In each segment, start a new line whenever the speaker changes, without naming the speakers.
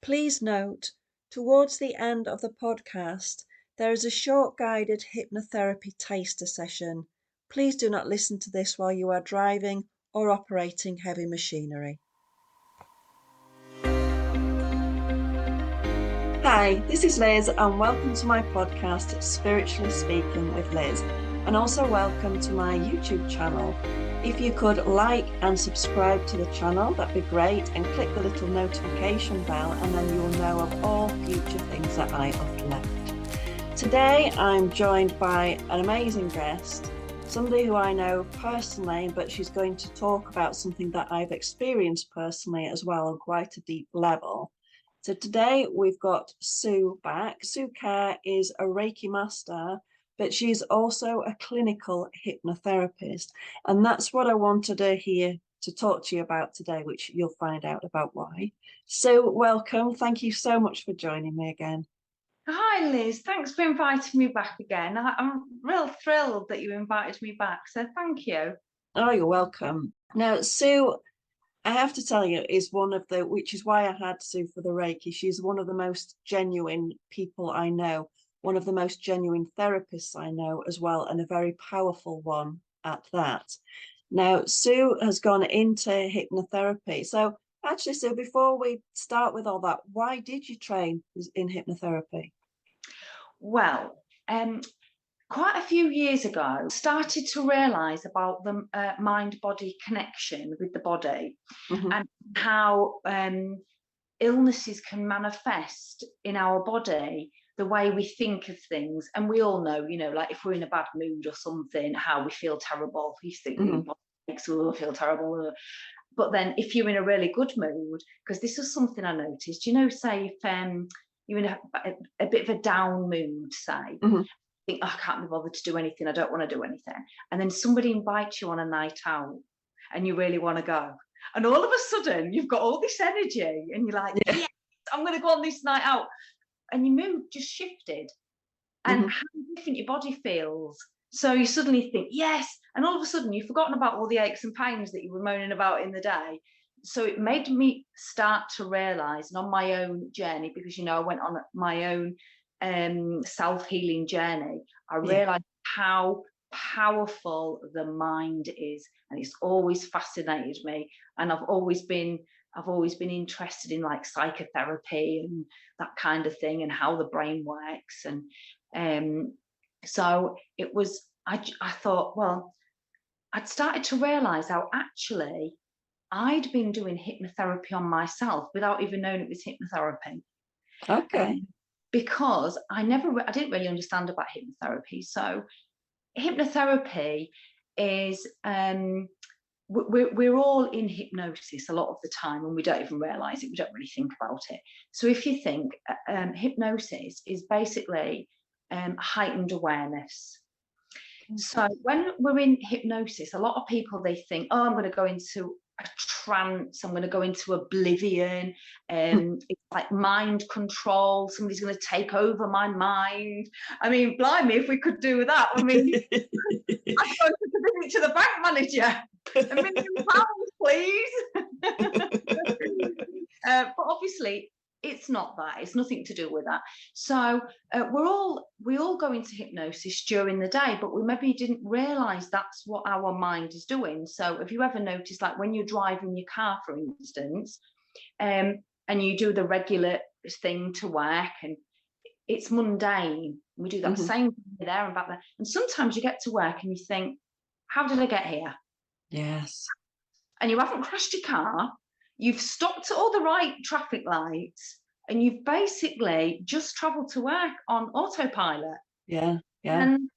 Please note, towards the end of the podcast, there is a short guided hypnotherapy taster session. Please do not listen to this while you are driving or operating heavy machinery. Hi, this is Liz, and welcome to my podcast, Spiritually Speaking with Liz, and also welcome to my YouTube channel. If you could like and subscribe to the channel, that'd be great, and click the little notification bell, and then you'll know of all future things that I upload. Today, I'm joined by an amazing guest, somebody who I know personally, but she's going to talk about something that I've experienced personally as well on quite a deep level. So today we've got Sue back. Sue Kerr is a Reiki master, but she's also a clinical hypnotherapist. And that's what I wanted her here to talk to you about today, which you'll find out about why. So welcome. Thank you so much for joining me again.
Hi, Liz. Thanks for inviting me back again. I'm real thrilled that you invited me back, so thank you.
Oh, you're welcome. Now, Sue, I have to tell you, is one of the, which is why I had Sue for the Reiki. She's one of the most genuine people I know, one of the most genuine therapists I know as well, and a very powerful one at that. Now, Sue has gone into hypnotherapy. So actually, Sue, before we start with all that, why did you train in hypnotherapy?
Well, quite a few years ago, I started to realise about the mind-body connection with the body, and how illnesses can manifest in our body the way we think of things. And we all know, like if we're in a bad mood or something, how we feel terrible. You think makes us feel terrible. But then if you're in a really good mood, because this was something I noticed, say if you're in a bit of a down mood, say, think, I can't be bothered to do anything, I don't want to do anything, and then somebody invites you on a night out and you really want to go, and all of a sudden you've got all this energy and you're like, yes, I'm going to go on this night out, and your mood just shifted, and how different your body feels. So you suddenly think yes, and all of a sudden you've forgotten about all the aches and pains that you were moaning about in the day. So it made me start to realize, and on my own journey, because I went on my own self-healing journey, I realized how powerful the mind is, and it's always fascinated me, and I've always been interested in like psychotherapy and that kind of thing, and how the brain works. And so it was, I thought, well, I'd started to realize how actually I'd been doing hypnotherapy on myself without even knowing it was hypnotherapy.
Okay.
Because I didn't really understand about hypnotherapy. So hypnotherapy is, we're all in hypnosis a lot of the time, and we don't even realize it. We don't really think about it. So if you think, hypnosis is basically heightened awareness. So when we're in hypnosis, a lot of people, they think, oh, I'm going to go into a trance, I'm going to go into oblivion, it's like mind control, somebody's going to take over my mind. I mean, blimey, if we could do that, I mean, I'd go to the bank manager, £1 million, please. But obviously it's not that, it's nothing to do with that. So we all go into hypnosis during the day, but we maybe didn't realize that's what our mind is doing. So have you ever noticed, like when you're driving your car, for instance, and you do the regular thing to work, and it's mundane, we do that same thing there and back there, and sometimes you get to work and you think, how did I get here?
Yes.
And you haven't crashed your car, you've stopped at all the right traffic lights, and you've basically just traveled to work on autopilot.
Yeah.
And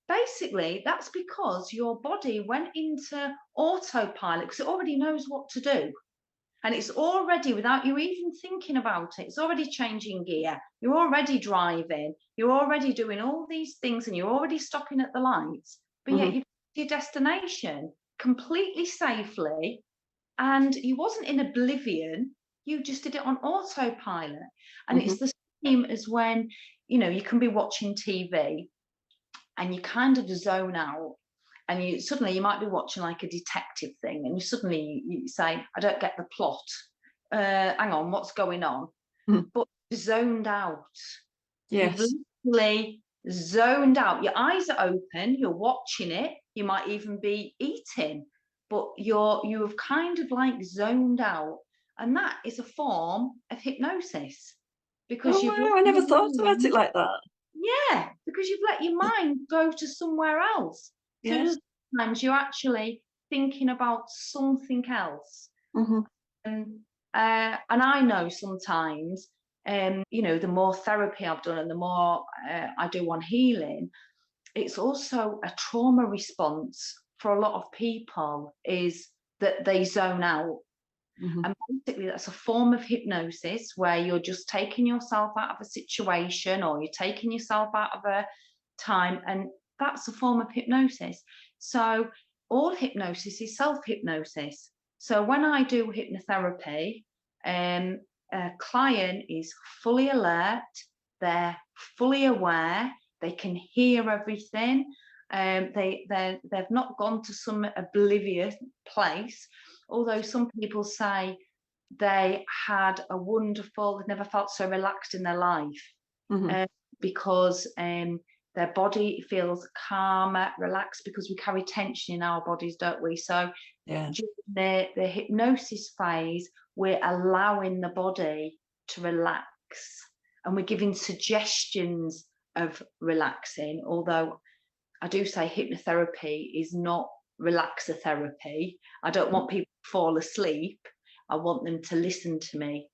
basically that's because your body went into autopilot because it already knows what to do. And it's already, without you even thinking about it, it's already changing gear. You're already driving. You're already doing all these things, and you're already stopping at the lights. But yet you get to your destination completely safely, and you wasn't in oblivion. You just did it on autopilot. And it's the same as when, you can be watching TV and you kind of zone out, and you might be watching like a detective thing, and you say, I don't get the plot. Hang on, what's going on? but zoned out.
Yes.
You've literally zoned out. Your eyes are open, you're watching it, you might even be eating, but you have kind of like zoned out. And that is a form of hypnosis, because
Oh,
you've let
wow. I never
your
thought about it
mind,
like that.
yeah, because you've let your mind go to somewhere else. So
Yeah.
sometimes you're actually thinking about something else.
Mm-hmm.
And I know sometimes, the more therapy I've done and the more I do on healing, it's also a trauma response for a lot of people, is that they zone out.
Mm-hmm.
And basically, that's a form of hypnosis where you're just taking yourself out of a situation, or you're taking yourself out of a time, and that's a form of hypnosis. So all hypnosis is self-hypnosis. So when I do hypnotherapy, a client is fully alert, they're fully aware, they can hear everything. They've not gone to some oblivious place, although some people say they had a wonderful, they've never felt so relaxed in their life,
Mm-hmm.
because their body feels calmer, relaxed, because we carry tension in our bodies, don't we? So
Yeah.
during the hypnosis phase, we're allowing the body to relax, and we're giving suggestions of relaxing, although I do say hypnotherapy is not relaxotherapy. I don't want people to fall asleep. I want them to listen to me.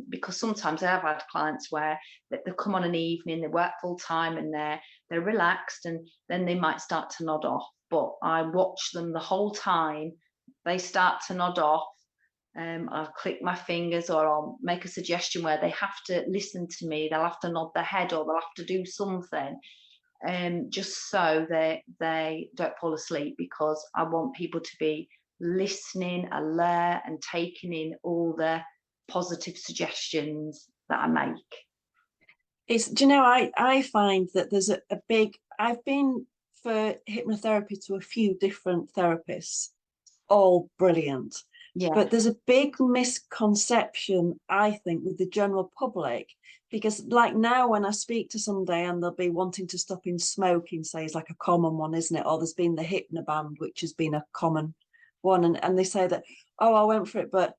Because sometimes I have had clients where they come on an evening, they work full time, and they're relaxed, and then they might start to nod off. But I watch them the whole time. They start to nod off. I'll click my fingers, or I'll make a suggestion where they have to listen to me. They'll have to nod their head, or they'll have to do something, just so they don't fall asleep, because I want people to be listening, alert, and taking in all the positive suggestions that I make.
Do you know, I find that there's a big, I've been for hypnotherapy to a few different therapists, all brilliant.
Yeah.
But there's a big misconception, I think, with the general public, because like now when I speak to somebody and they'll be wanting to stop in smoking, say, is like a common one, isn't it? Or there's been the Hypnoband, which has been a common one. And they say that, oh, I went for it, but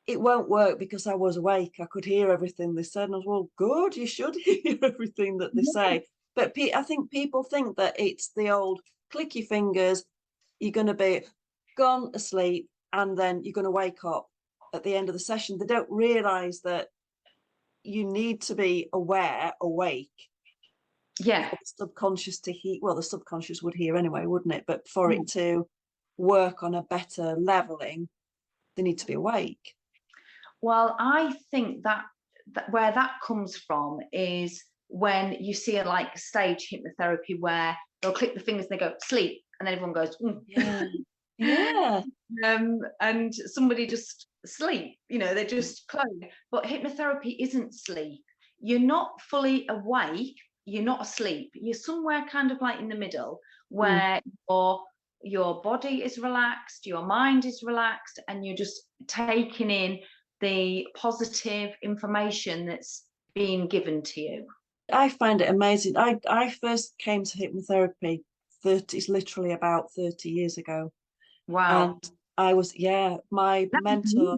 it won't work because I was awake. I could hear everything they said. And I was, well, good, you should hear everything that they say. But I think people think that it's the old click your fingers, you're going to be gone asleep, and then you're going to wake up at the end of the session. They don't realize that you need to be awake.
Yeah.
For the subconscious to hear. Well, the subconscious would hear anyway, wouldn't it? But for it to work on a better leveling, they need to be awake.
Well, I think that where that comes from is when you see a like stage hypnotherapy where they'll click the fingers and they go sleep, and then everyone goes,
Yeah. Yeah.
And somebody just sleep, they just close. But hypnotherapy isn't sleep. You're not fully awake, you're not asleep. You're somewhere kind of like in the middle, where your body is relaxed, your mind is relaxed, and you're just taking in the positive information that's being given to you.
I find it amazing. I first came to hypnotherapy it's literally about 30 years ago.
Wow.
And I was, my mentor.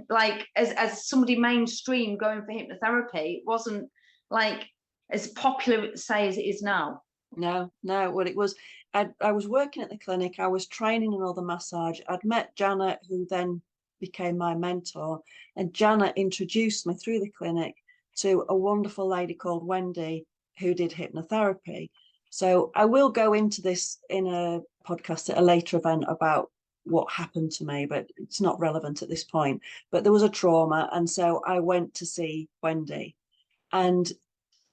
Like as somebody mainstream going for hypnotherapy, it wasn't like as popular, say, as it is now.
No, well, it was, I was working at the clinic, I was training another massage. I'd met Janet, who then became my mentor, and Janet introduced me through the clinic to a wonderful lady called Wendy, who did hypnotherapy. So I will go into this in a podcast at a later event about what happened to me, but it's not relevant at this point. But there was a trauma, and so I went to see Wendy, and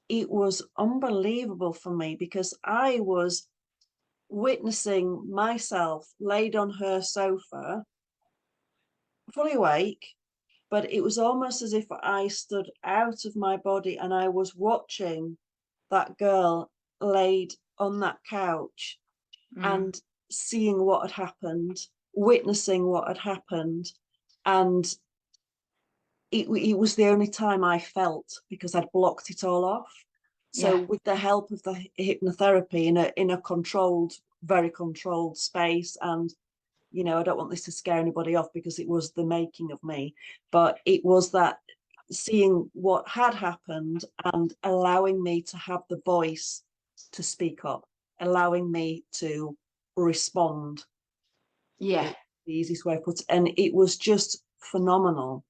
it was unbelievable for me because I was witnessing myself laid on her sofa, fully awake, but it was almost as if I stood out of my body and I was watching that girl laid on that couch and seeing what had happened, witnessing what had happened. And it was the only time I felt, because I'd blocked it all off. So with the help of the hypnotherapy in a controlled, very controlled space, and you know, I don't want this to scare anybody off because it was the making of me, but it was that seeing what had happened and allowing me to have the voice to speak up, allowing me to respond.
Yeah.
The easiest way of putting it. And it was just phenomenal.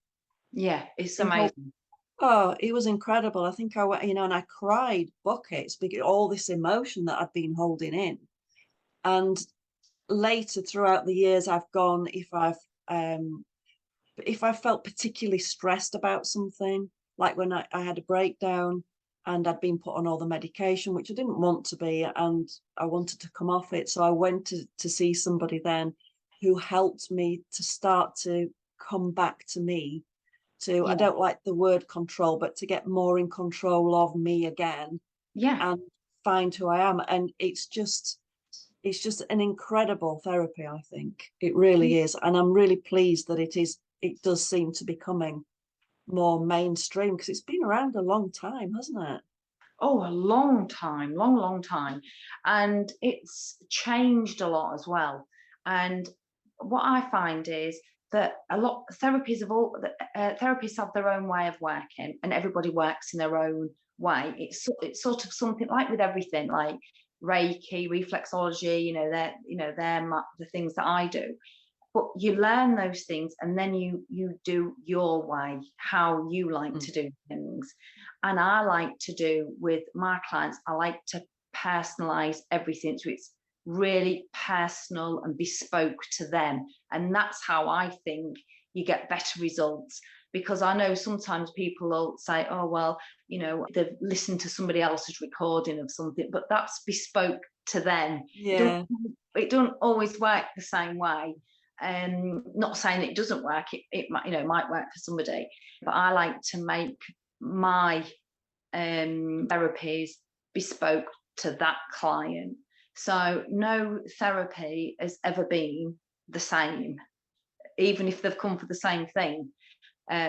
Yeah, it's amazing.
Oh, it was incredible. I think I went, you know, and I cried buckets because all this emotion that I'd been holding in. And later throughout the years, I've gone, if I felt particularly stressed about something, like when I had a breakdown and I'd been put on all the medication, which I didn't want to be, and I wanted to come off it. So I went to see somebody then who helped me to start to come back to me, to, I don't like the word control, but to get more in control of me again.
Yeah.
And find who I am. And it's just an incredible therapy, I think. It really is. And I'm really pleased that it does seem to be becoming more mainstream, because it's been around a long time, hasn't it?
Oh, a long time, long time. And it's changed a lot as well. And what I find is that a lot therapies of all therapists have their own way of working, and everybody works in their own way. It's sort of something like with everything, like reiki, reflexology, they're the things that I do. But you learn those things, and then you do your way, how you like to do things. And I like to do with my clients, I like to personalize everything, so it's really personal and bespoke to them. And that's how I think you get better results, because I know sometimes people will say, oh well, they've listened to somebody else's recording of something, but that's bespoke to them. It don't always work the same way. Not saying it doesn't work, it might work for somebody, but I like to make my therapies bespoke to that client. So no therapy has ever been the same, even if they've come for the same thing,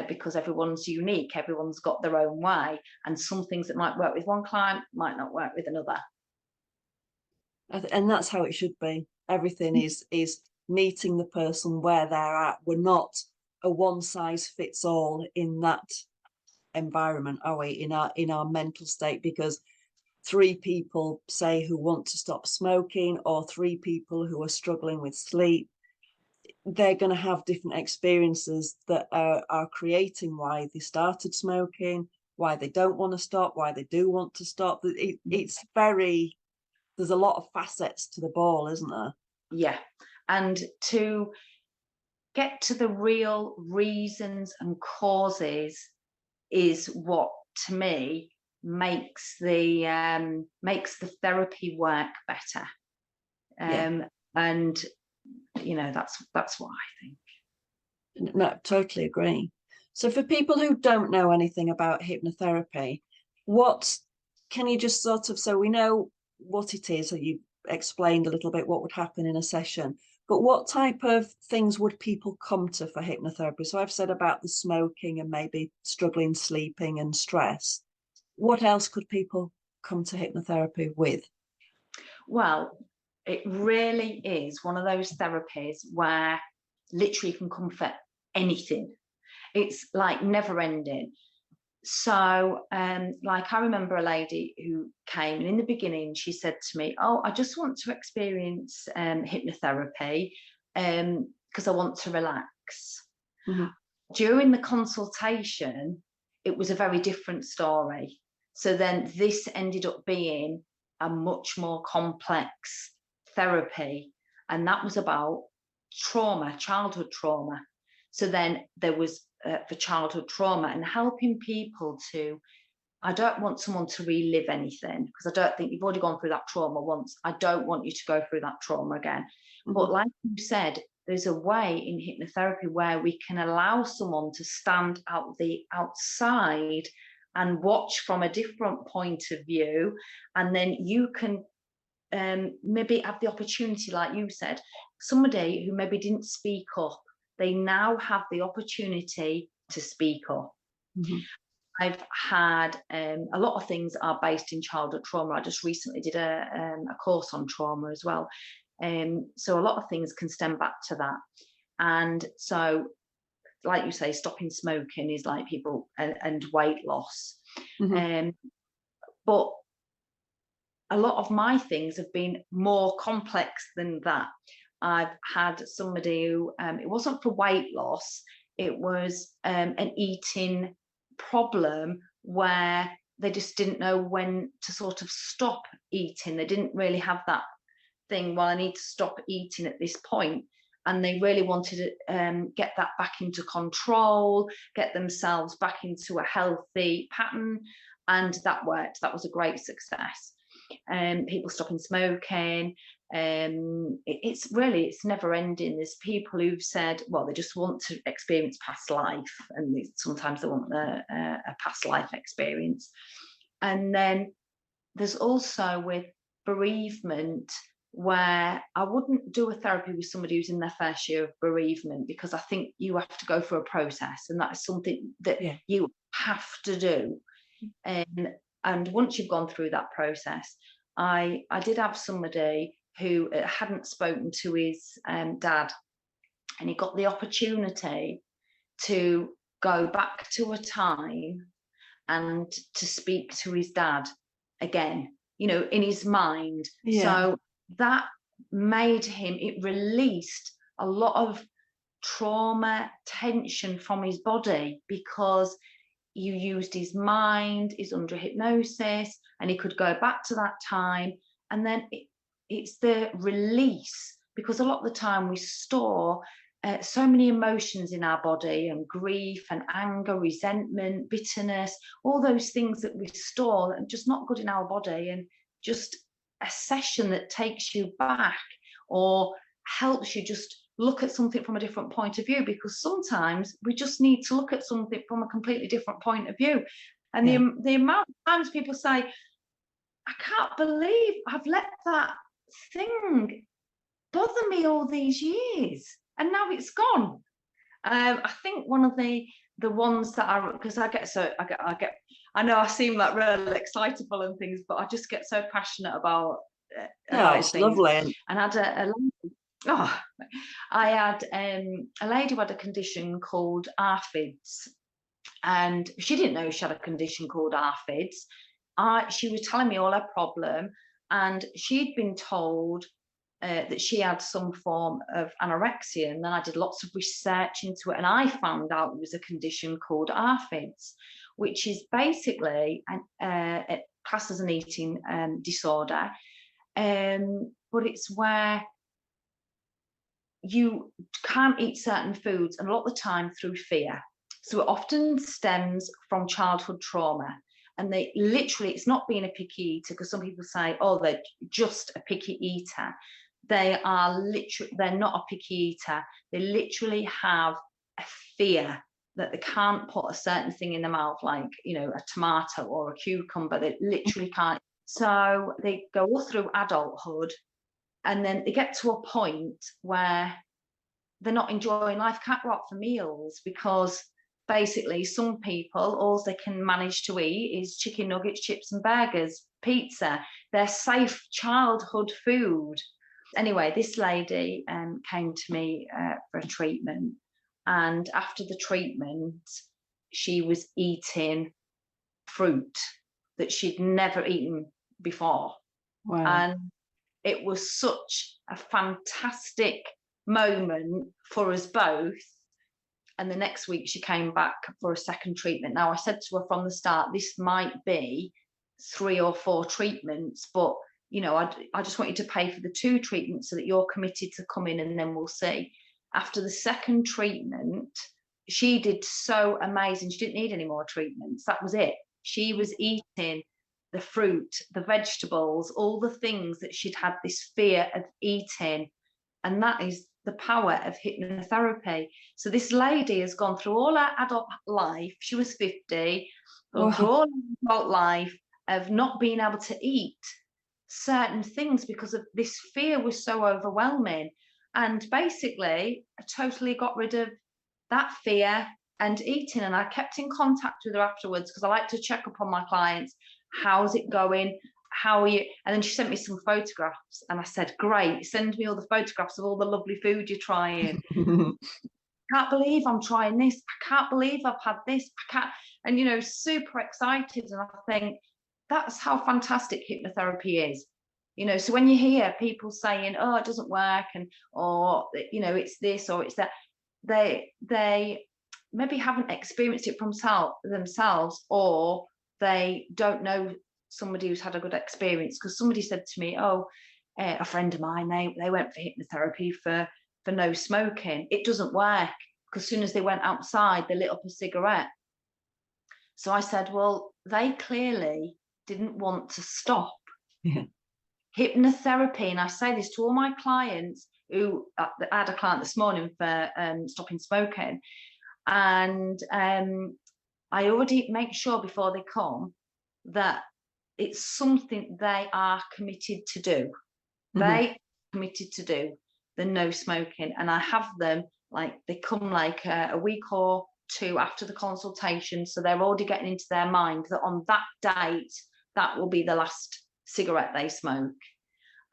because everyone's unique, everyone's got their own way, and some things that might work with one client might not work with another.
And that's how it should be. Everything is meeting the person where they're at. We're not a one size fits all in that environment, are we, in our mental state? Because 3 people say who want to stop smoking, or 3 people who are struggling with sleep, they're going to have different experiences that are creating why they started smoking, why they don't want to stop, why they do want to stop. It's very, there's a lot of facets to the ball, isn't there?
Yeah. And to get to the real reasons and causes is what, to me, makes the therapy work better. And that's what I think.
No, totally agree. So for people who don't know anything about hypnotherapy, what can you just sort of, so we know what it is, that you explained a little bit what would happen in a session, but what type of things would people come to for hypnotherapy? So I've said about the smoking and maybe struggling sleeping and stress. What else could people come to hypnotherapy with?
Well, it really is one of those therapies where literally you can come for anything. It's like never ending. So like I remember a lady who came, and in the beginning she said to me, oh, I just want to experience hypnotherapy because I want to relax. During the consultation, it was a very different story. So then this ended up being a much more complex therapy, and that was about trauma, childhood trauma. So then there was for childhood trauma and helping people to, I don't want someone to relive anything, because I don't think you've already gone through that trauma once. I don't want you to go through that trauma again. But like you said, there's a way in hypnotherapy where we can allow someone to stand out the outside and watch from a different point of view, and then you can maybe have the opportunity, like you said, somebody who maybe didn't speak up, they now have the opportunity to speak up.
Mm-hmm.
I've had a lot of things are based in childhood trauma. I just recently did a course on trauma as well. So a lot of things can stem back to that. And so, like you say, stopping smoking is like people and weight loss.
Mm-hmm.
But a lot of my things have been more complex than that. I've had somebody who, it wasn't for weight loss, it was an eating problem where they just didn't know when to sort of stop eating. They didn't really have that thing, well, I need to stop eating at this point. And they really wanted to get that back into control, get themselves back into a healthy pattern. And that worked. That was a great success. People stopping smoking. It's never ending. There's people who've said, well, they just want to experience past life, and sometimes they want a past life experience. And then there's also with bereavement, where I wouldn't do a therapy with somebody who's in their first year of bereavement, because I think you have to go through a process, and that is something that you have to do. And once you've gone through that process, I did have somebody who hadn't spoken to his dad, and he got the opportunity to go back to a time and to speak to his dad again, in his mind. So that made him, it released a lot of trauma, tension from his body, because you used his mind, he's under hypnosis, and he could go back to that time. And then it's the release, because a lot of the time we store so many emotions in our body, and grief and anger, resentment, bitterness, all those things that we store and just not good in our body. And just a session that takes you back or helps you just look at something from a different point of view, because sometimes we just need to look at something from a completely different point of view. And the amount of times people say, I can't believe I've let that thing bother me all these years, and now it's gone. I think one of the ones that I know I seem like really excitable and things, but I just get so passionate about
it's
things.
lovely.
And I had a lady who had a condition called ARFIDs, and she didn't know she had a condition called ARFIDs. She was telling me all her problem, and she'd been told that she had some form of anorexia. And then I did lots of research into it, and I found out it was a condition called ARFIDs, which is basically classed as an eating disorder. But it's where you can't eat certain foods, and a lot of the time through fear. So it often stems from childhood trauma. And they literally, it's not being a picky eater, because some people say, oh, they're just a picky eater. They are literally, they're not a picky eater. They literally have a fear that they can't put a certain thing in their mouth, like, a tomato or a cucumber. They literally can't. So they go all through adulthood, and then they get to a point where they're not enjoying life, can't go out for meals, because basically some people, all they can manage to eat is chicken nuggets, chips and burgers, pizza. They're safe childhood food. Anyway, this lady came to me for a treatment, and after the treatment, she was eating fruit that she'd never eaten before.
Wow.
And it was such a fantastic moment for us both. And the next week she came back for a second treatment. Now, I said to her from the start, this might be 3 or 4 treatments, but I just want you to pay for the 2 treatments so that you're committed to come in, and then we'll see. After the second treatment, she did so amazing. She didn't need any more treatments. That was it. She was eating the fruit, the vegetables, all the things that she'd had this fear of eating. And that is the power of hypnotherapy. So this lady has gone through all her adult life. She was 50, gone through all her adult life of not being able to eat certain things because of this fear was so overwhelming. And basically, I totally got rid of that fear, and eating. And I kept in contact with her afterwards because I like to check up on my clients. How's it going? How are you? And then she sent me some photographs, and I said, great, send me all the photographs of all the lovely food you're trying. Can't believe I'm trying this. I can't believe I've had this. I can't. And, you know, super excited. And I think that's how fantastic hypnotherapy is. You know, so when you hear people saying, oh, it doesn't work, and, or, you know, it's this or it's that, they maybe haven't experienced it from themselves, or they don't know somebody who's had a good experience. Because somebody said to me, oh, a friend of mine, they went for hypnotherapy for no smoking. It doesn't work, because as soon as they went outside, they lit up a cigarette. So I said, well, they clearly didn't want to stop.
Yeah.
Hypnotherapy, and I say this to all my clients who, I had a client this morning for stopping smoking, and I already make sure before they come that it's something they are committed to do. They are committed to do the no smoking. And I have them, like, they come like a week or two after the consultation, so they're already getting into their mind that on that date, that will be the last cigarette they smoke.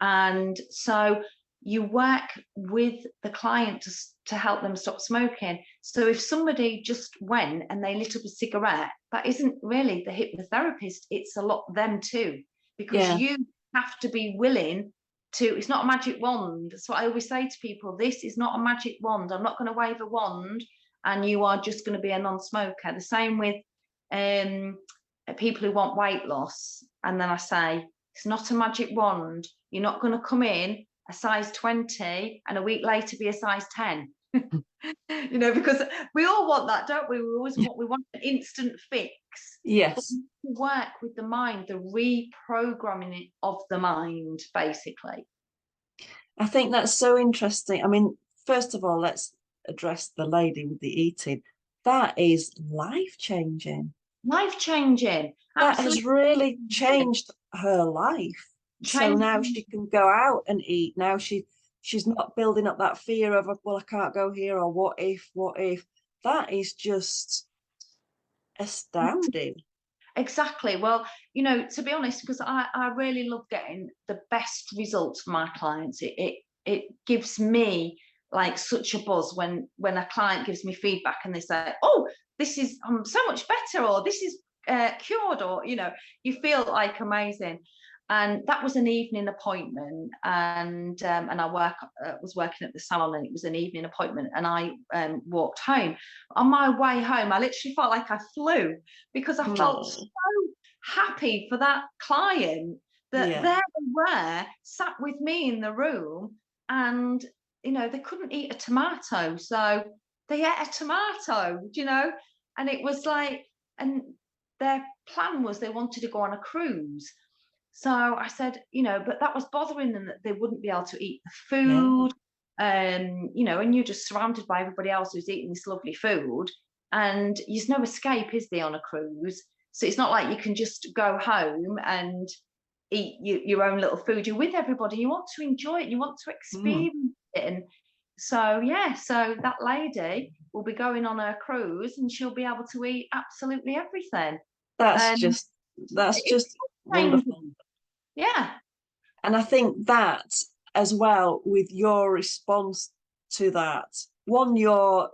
And so you work with the client to help them stop smoking. So if somebody just went and they lit up a cigarette, that isn't really the hypnotherapist, it's a lot them too, because you have to be willing to. It's not a magic wand. That's what I always say to people. This is not a magic wand. I'm not going to wave a wand and you are just going to be a non-smoker. The same with people who want weight loss. And then I say, it's not a magic wand. You're not going to come in a size 20 and a week later be a size 10. You know, because we all want that, don't we? We want an instant fix.
Yes.
But work with the mind, the reprogramming of the mind, basically.
I think that's so interesting. I mean, first of all, let's address the lady with the eating. That is life-changing.
Life-changing.
That has really changed her life. So now she can go out and eat. Now she's not building up that fear of, well, I can't go here, or what if. That is just astounding.
Exactly. Well, you know, to be honest, because I really love getting the best results for my clients. It gives me like such a buzz when a client gives me feedback and they say, oh, this is so much better, or this is cured, or, you know, you feel like amazing. And that was an evening appointment, and I was working at the salon, and it was an evening appointment, and I walked home. On my way home, I literally felt like I flew, because I felt so happy for that client that there they were, sat with me in the room, and, you know, they couldn't eat a tomato, so they ate a tomato, you know, and it was like, and their plan was they wanted to go on a cruise. So I said, you know, but that was bothering them, that they wouldn't be able to eat the food, you know, and you're just surrounded by everybody else who's eating this lovely food, and there's no escape, is there, on a cruise? So it's not like you can just go home and eat your own little food. You're with everybody. You want to enjoy it. You want to experience it. And so, yeah, so that lady will be going on her cruise, and she'll be able to eat absolutely everything.
That's just wonderful.
Yeah.
And I think that as well, with your response to that, one, your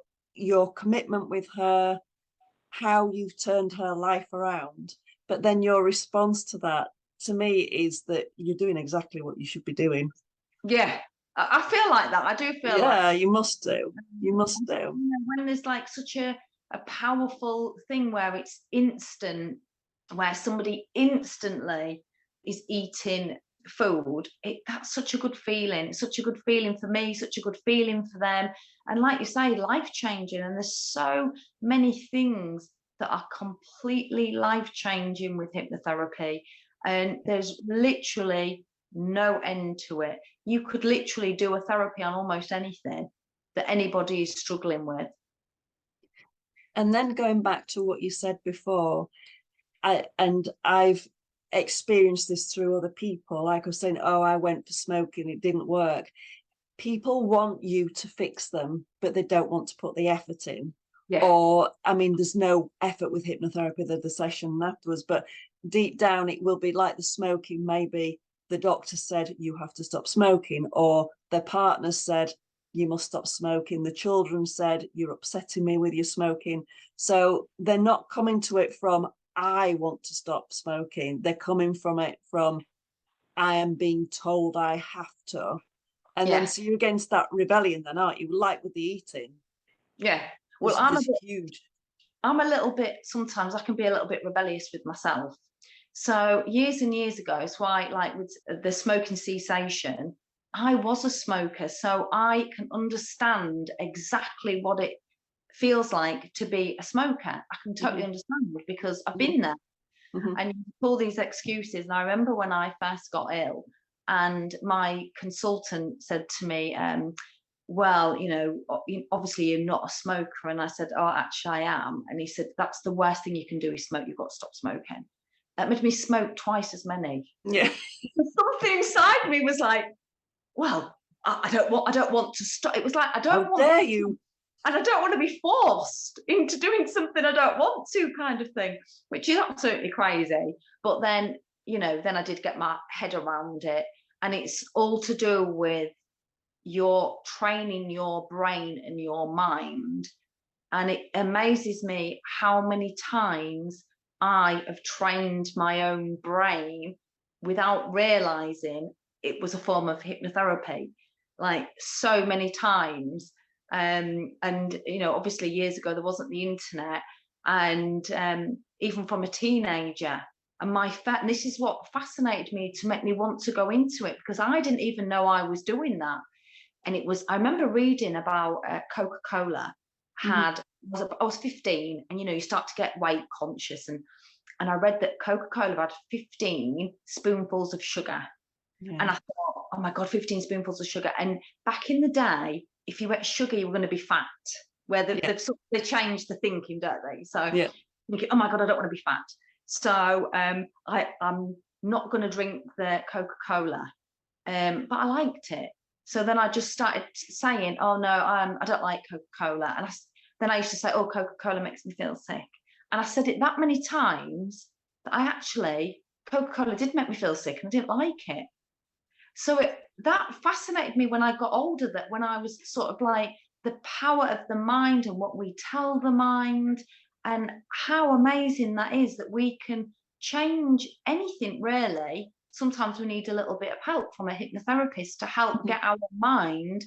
commitment with her, how you've turned her life around, but then your response to that, to me, is that you're doing exactly what you should be doing.
Yeah, I feel like that. I do feel like,
yeah, you must do. You must do.
When there's like such a powerful thing where it's instant, where somebody instantly is eating food, that's such a good feeling. It's such a good feeling for me, such a good feeling for them. And like you say, life-changing. And there's so many things that are completely life-changing with hypnotherapy. And there's literally no end to it. You could literally do a therapy on almost anything that anybody is struggling with.
And then going back to what you said before, I've experienced this through other people. Like I was saying, oh, I went for smoking, it didn't work. People want you to fix them, but they don't want to put the effort in.
Yeah.
Or, I mean, there's no effort with hypnotherapy, the session afterwards, but deep down it will be like the smoking. Maybe the doctor said you have to stop smoking, or their partner said you must stop smoking. The children said you're upsetting me with your smoking. So they're not coming to it from I want to stop smoking. They're coming from it from I am being told I have to. And then so you're against that rebellion then, aren't you? Like with the eating.
Yeah. Well,
Huge.
I'm a little bit, sometimes I can be a little bit rebellious with myself. So years and years ago, it's why, like with the smoking cessation, I was a smoker. So I can understand exactly what it feels like to be a smoker. I can totally understand it because I've been there. And you pull these excuses. And I remember when I first got ill and my consultant said to me, well, you know, obviously you're not a smoker. And I said, oh, actually I am. And he said, that's the worst thing you can do is smoke. You've got to stop smoking. That made me smoke twice as many.
Yeah.
Something inside me was like, well, I don't want to stop. It was like, I don't want.
Dare you?
And I don't want to be forced into doing something I don't want to, kind of thing, which is absolutely crazy. But then, you know, then I did get my head around it. And it's all to do with your training your brain and your mind. And it amazes me how many times I have trained my own brain without realizing it was a form of hypnotherapy, like so many times. And you know, obviously years ago there wasn't the internet, and even from a teenager. And this is what fascinated me to make me want to go into it, because I didn't even know I was doing that. And it was, I remember reading about Coca-Cola had, I was 15, and you know, you start to get weight conscious, and I read that Coca-Cola had 15 spoonfuls of sugar. And I thought, oh my God, 15 spoonfuls of sugar. And back in the day, if you ate sugar, you were going to be fat, where they changed the thinking, don't they? So thinking, oh my God, I don't want to be fat. So I'm not going to drink the Coca-Cola, but I liked it. So then I just started saying, oh no, I don't like Coca-Cola. And then I used to say, oh, Coca-Cola makes me feel sick. And I said it that many times that Coca-Cola did make me feel sick and I didn't like it. So that fascinated me when I got older, that when I was sort of like the power of the mind and what we tell the mind, and how amazing that is, that we can change anything really. Sometimes we need a little bit of help from a hypnotherapist to help get our mind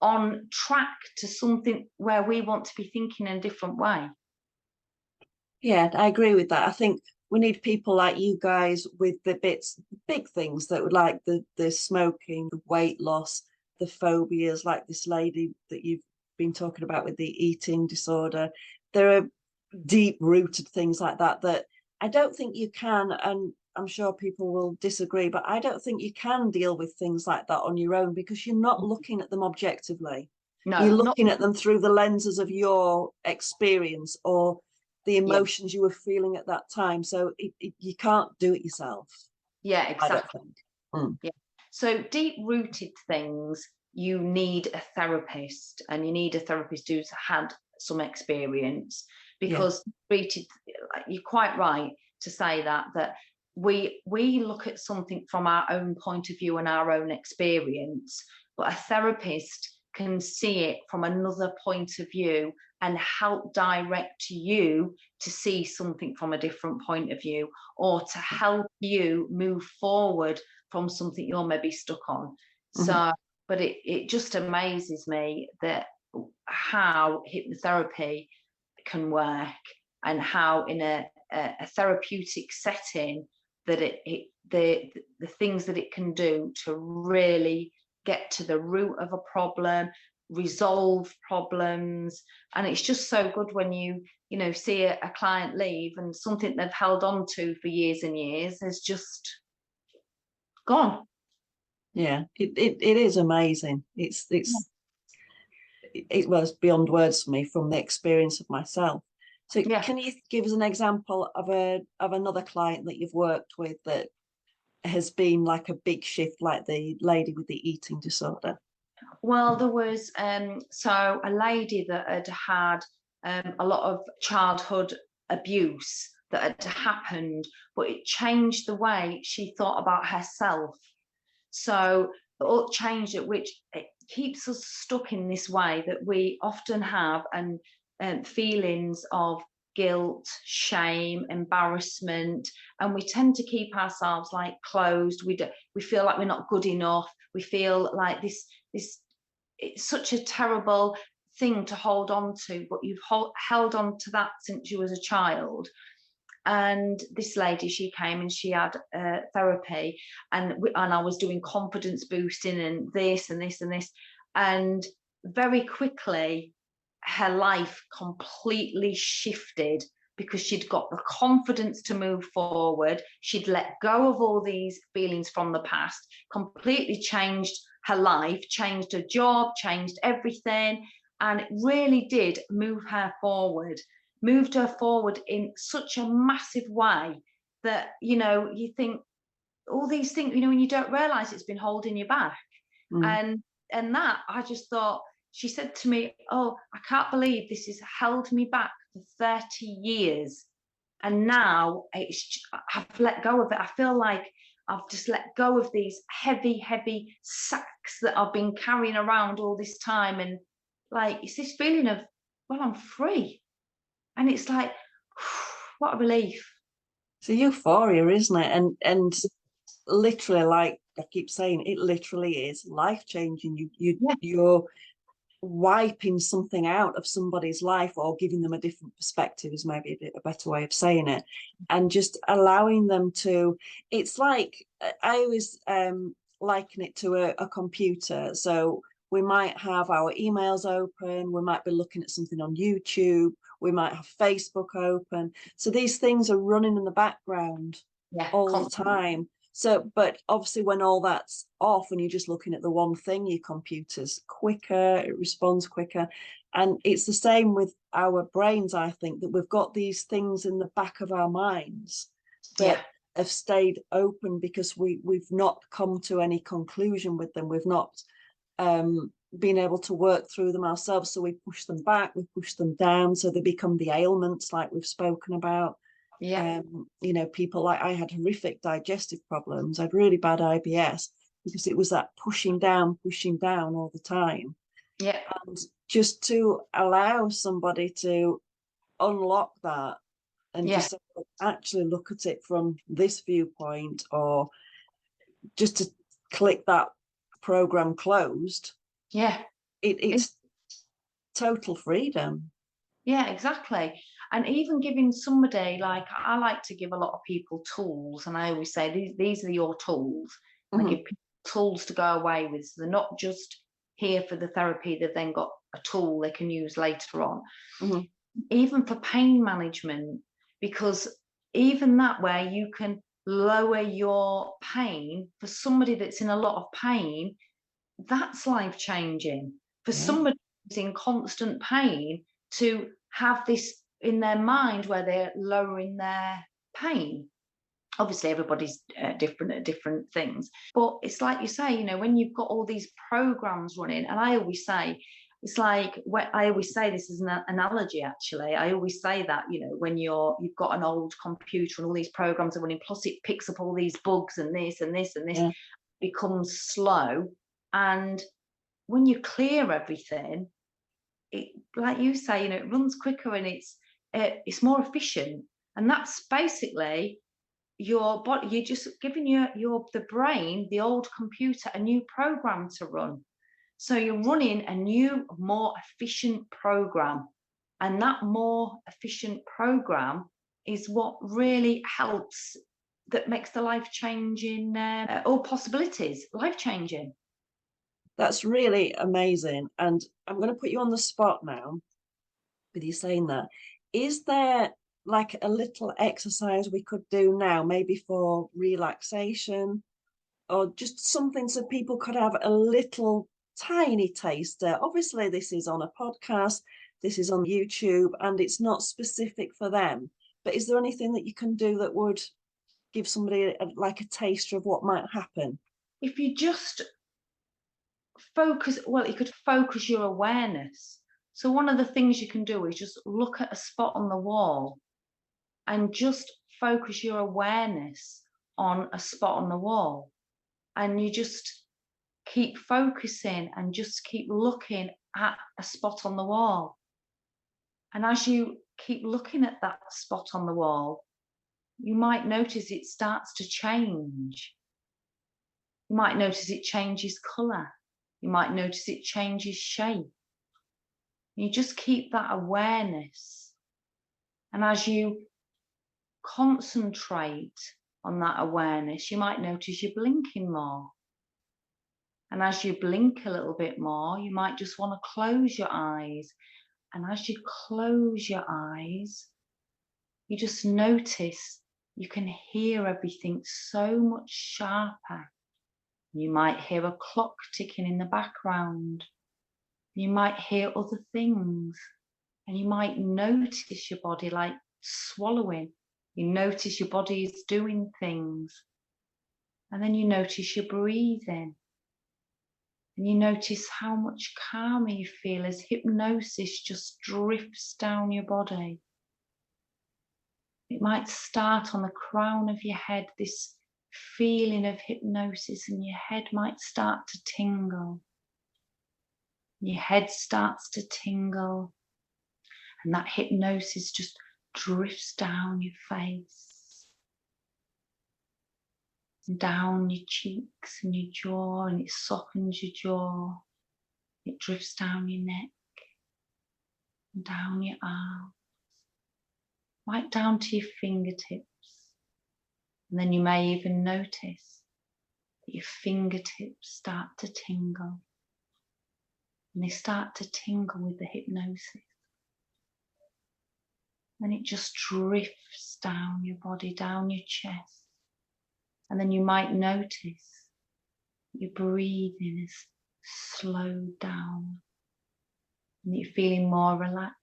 on track to something where we want to be thinking in a different way.
Yeah, I agree with that. I think we need people like you guys with the big things that would, like the smoking, the weight loss, the phobias, like this lady that you've been talking about with the eating disorder. There are deep rooted things like that I don't think you can, and I'm sure people will disagree, but I don't think you can deal with things like that on your own, because you're not looking at them objectively. No, you're looking at them through the lenses of your experience or the emotions you were feeling at that time. So you can't do it yourself.
Yeah, exactly. Yeah. So deep rooted things, you need a therapist, and you need a therapist who's had some experience, because you're quite right to say that we look at something from our own point of view and our own experience, but a therapist can see it from another point of view and help direct you to see something from a different point of view, or to help you move forward from something you're maybe stuck on. So, but it just amazes me that how hypnotherapy can work, and how in a therapeutic setting that the things that it can do to really get to the root of a problem, resolve problems. And it's just so good when you see a client leave and something they've held on to for years and years is just gone.
Yeah, it is amazing. It was beyond words for me from the experience of myself. So can you give us an example of another client that you've worked with that has been like a big shift, like the lady with the eating disorder?
Well, there was so a lady that had a lot of childhood abuse that had happened, but it changed the way she thought about herself. So it all changed it, which it keeps us stuck in this way that we often have, and feelings of guilt, shame, embarrassment, and we tend to keep ourselves like closed. We feel like we're not good enough. We feel like this it's such a terrible thing to hold on to, but you've held on to that since you was a child. And this lady, she came and she had therapy, and I was doing confidence boosting and this and this and this, and very quickly her life completely shifted because she'd got the confidence to move forward. She'd let go of all these feelings from the past, completely changed her life, changed her job, changed everything, and it really did move her forward. Moved her forward in such a massive way that, you know, you think all these things, you know, when you don't realize it's been holding you back. And that, I just thought, she said to me, oh, I can't believe this has held me back for 30 years. And now I've let go of it. I feel like I've just let go of these heavy sacks that I've been carrying around all this time. And like, it's this feeling of, well, I'm free. And it's like, what a relief.
It's a euphoria, isn't it? And literally, like I keep saying, it literally is life-changing. You're wiping something out of somebody's life, or giving them a different perspective is maybe a better way of saying it, and just allowing them to, it's like, I always liken it to a computer. So we might have our emails open, we might be looking at something on YouTube, we might have Facebook open. So these things are running in the background all the time. So, but obviously when all that's off and you're just looking at the one thing, your computer's quicker, it responds quicker. And it's the same with our brains, I think, that we've got these things in the back of our minds that have stayed open because we've not come to any conclusion with them. We've not been able to work through them ourselves. So we push them back, we push them down, so they become the ailments like we've spoken about. You know, people like, I had horrific digestive problems. I had really bad IBS because it was that pushing down all the time. And just to allow somebody to unlock that and just actually look at it from this viewpoint, or just to click that program closed. It's total freedom.
Exactly. And even giving somebody, like, I like to give a lot of people tools, and I always say these are your tools. I give people tools to go away with, so they're not just here for the therapy, they've then got a tool they can use later on. Even for pain management, because even that way you can lower your pain. For somebody that's in a lot of pain, that's life-changing. For somebody who's in constant pain, to have this in their mind where they're lowering their pain. Obviously everybody's different at different things, but it's like you say, you know, when you've got all these programs running, and I always say, it's like, I always say, this is an analogy actually, I always say that, you know, when you've got an old computer and all these programs are running, plus it picks up all these bugs and this and this and this, becomes slow. And when you clear everything, it, like you say, you know, it runs quicker and it's more efficient. And that's basically your body. You're just giving the brain, the old computer, a new program to run. So you're running a new, more efficient program, and that more efficient program is what really helps, that makes the life-changing, all possibilities life-changing.
That's really amazing. And I'm going to put you on the spot now with you saying that. Is there like a little exercise we could do now, maybe for relaxation, or just something so people could have a little tiny taster? Obviously, this is on a podcast, this is on YouTube, and it's not specific for them. But is there anything that you can do that would give somebody like a taster of what might happen?
If you just focus, well, you could focus your awareness. So one of the things you can do is just look at a spot on the wall and just focus your awareness on a spot on the wall. And you just keep focusing and just keep looking at a spot on the wall. And as you keep looking at that spot on the wall, you might notice it starts to change. You might notice it changes colour. You might notice it changes shape. You just keep that awareness. And as you concentrate on that awareness, you might notice you're blinking more. And as you blink a little bit more, you might just want to close your eyes. And as you close your eyes, you just notice you can hear everything so much sharper. You might hear a clock ticking in the background. You might hear other things. And you might notice your body like swallowing. You notice your body is doing things. And then you notice your breathing. And you notice how much calmer you feel as hypnosis just drifts down your body. It might start on the crown of your head, this feeling of hypnosis, and your head might start to tingle. Your head starts to tingle, and that hypnosis just drifts down your face, and down your cheeks and your jaw, and it softens your jaw. It drifts down your neck, and down your arms, right down to your fingertips. And then you may even notice that your fingertips start to tingle. And they start to tingle with the hypnosis. And it just drifts down your body, down your chest. And then you might notice your breathing is slowed down. And you're feeling more relaxed.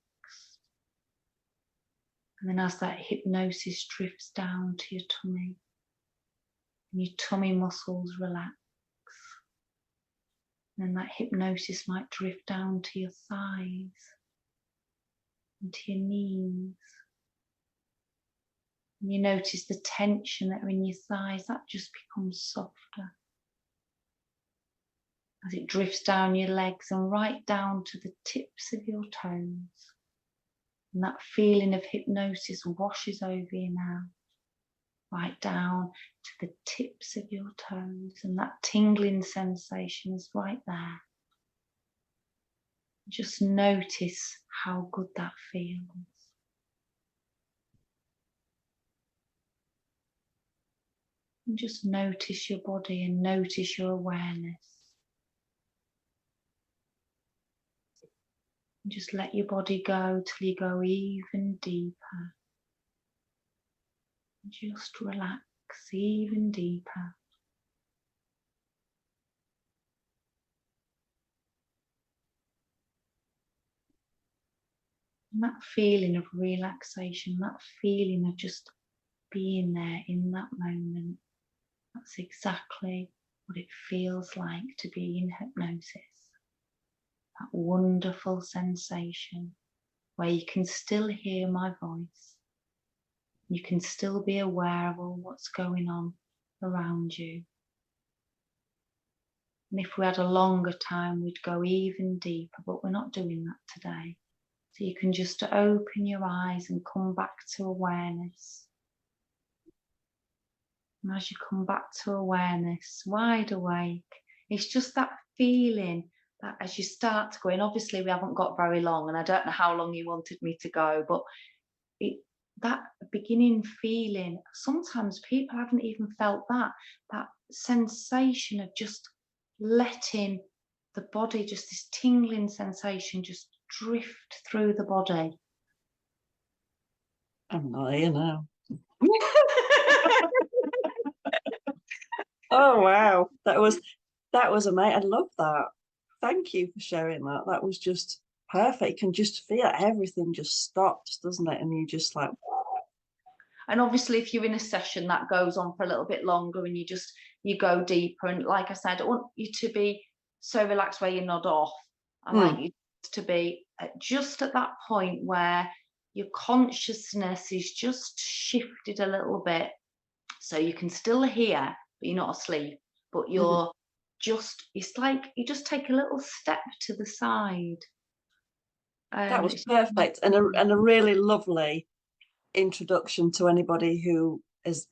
And then as that hypnosis drifts down to your tummy, and your tummy muscles relax, and then that hypnosis might drift down to your thighs and to your knees. And you notice the tension that are in your thighs, that just becomes softer. As it drifts down your legs and right down to the tips of your toes. And that feeling of hypnosis washes over you now, right down to the tips of your toes, and that tingling sensation is right there. Just notice how good that feels. And just notice your body and notice your awareness. And just let your body go till you go even deeper. And just relax even deeper. And that feeling of relaxation, that feeling of just being there in that moment, that's exactly what it feels like to be in hypnosis. That wonderful sensation where you can still hear my voice. You can still be aware of all what's going on around you. And if we had a longer time, we'd go even deeper, but we're not doing that today. So you can just open your eyes and come back to awareness. And as you come back to awareness, wide awake, it's just that feeling that as you start to go in, obviously we haven't got very long, and I don't know how long you wanted me to go, but that beginning feeling, sometimes people haven't even felt that sensation of just letting the body, just this tingling sensation, just drift through the body.
I'm not here now. Oh wow, that was amazing. I love that. Thank you for sharing that. That was just perfect. You can just feel everything just stops, doesn't it? And you just like.
And obviously, if you're in a session that goes on for a little bit longer, and you go deeper, and like I said, I want you to be so relaxed where you nod off. I like you to be just at that point where your consciousness is just shifted a little bit, so you can still hear, but you're not asleep, but you're just, it's like you just take a little step to the side.
That was perfect, and a really lovely introduction to anybody who has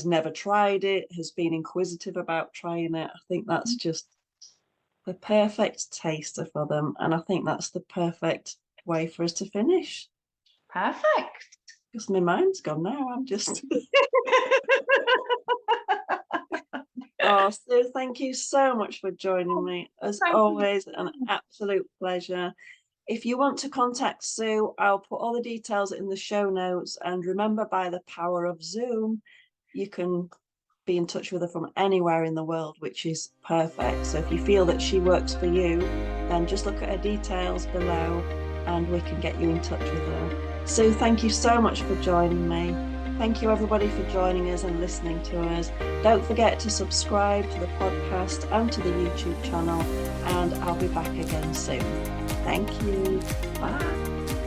never tried it, has been inquisitive about trying it. I think that's just the perfect taster for them, and I think that's the perfect way for us to finish.
Perfect.
Because my mind's gone now. I'm just Oh, Sue, thank you so much for joining me. As always, an absolute pleasure. If you want to contact Sue, I'll put all the details in the show notes. And remember, by the power of Zoom, you can be in touch with her from anywhere in the world, which is perfect. So if you feel that she works for you, then just look at her details below and we can get you in touch with her. Sue, thank you so much for joining me. Thank you, everybody, for joining us and listening to us. Don't forget to subscribe to the podcast and to the YouTube channel, and I'll be back again soon. Thank you. Bye.